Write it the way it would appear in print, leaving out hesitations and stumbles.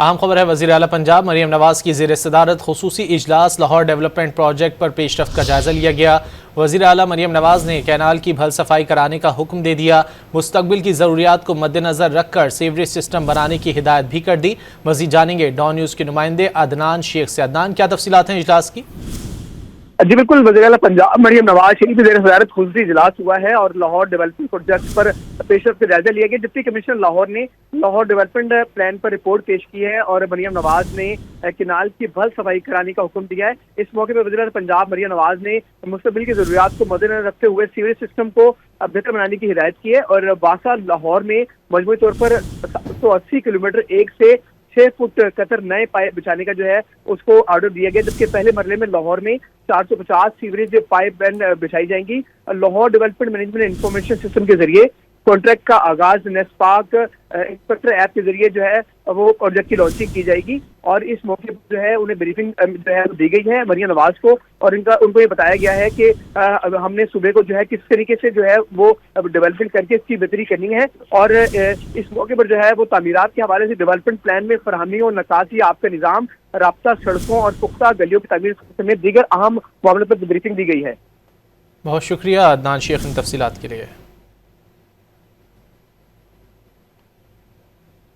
اہم خبر ہے وزیر اعلیٰ پنجاب مریم نواز کی زیر صدارت خصوصی اجلاس لاہور ڈیولپمنٹ پروجیکٹ پر پیش رفت کا جائزہ لیا گیا۔ وزیر اعلیٰ مریم نواز نے کینال کی بھل صفائی کرانے کا حکم دے دیا۔ مستقبل کی ضروریات کو مد نظر رکھ کر سیوریج سسٹم بنانے کی ہدایت بھی کر دی۔ مزید جانیں گے ڈان نیوز کے نمائندے عدنان شیخ سے۔ عدنان، کیا تفصیلات ہیں اجلاس کی؟ جی بالکل، وزیر اعلیٰ پنجاب مریم نواز شریف کی زیر صدارت خصوصی اجلاس ہوا ہے اور لاہور ڈیولپمنٹ پروجیکٹ پر پیش رفت کا جائزہ لیا گیا۔ ڈپٹی کمشنر لاہور نے لاہور ڈیولپمنٹ پلان پر رپورٹ پیش کی ہے اور مریم نواز نے کینال کی بھل صفائی کرانے کا حکم دیا ہے۔ اس موقع پر وزیر اعلیٰ پنجاب مریم نواز نے مستقبل کی ضروریات کو مد نظر رکھتے ہوئے سیوریج سسٹم کو بہتر بنانے کی ہدایت کی ہے اور واسا لاہور میں مجموعی طور پر 180 کلومیٹر 1 سے 6 فٹ قطر نئے پائپ بچھانے کا جو ہے اس کو آرڈر دیا گیا، جبکہ پہلے مرحلے میں لاہور میں 450 سیوریج پائپ لائن بچھائی جائیں گی۔ Lahore development management information system کے ذریعے کانٹریکٹ کا آغاز نیسپاک انسپیکٹر ایپ کے ذریعے جو ہے وہ پروجیکٹ کی لانچنگ کی جائے گی اور اس موقع پر جو ہے انہیں بریفنگ جو ہے دی گئی ہے مریم نواز کو اور ان کو یہ بتایا گیا ہے کہ ہم نے صوبے کو جو ہے کس طریقے سے جو ہے وہ ڈیولپمنٹ کر کے اس کی بہتری کرنی ہے اور اس موقع پر جو ہے وہ تعمیرات کے حوالے سے ڈیولپمنٹ پلان میں فراہمی اور نکاسی آپ کا نظام، رابطہ سڑکوں اور پختہ گلیوں کی تعمیر سمیت دیگر اہم معاملات پر بریفنگ دی گئی ہے۔ بہت شکریہ عدنان شیخ ان تفصیلات کے لیے۔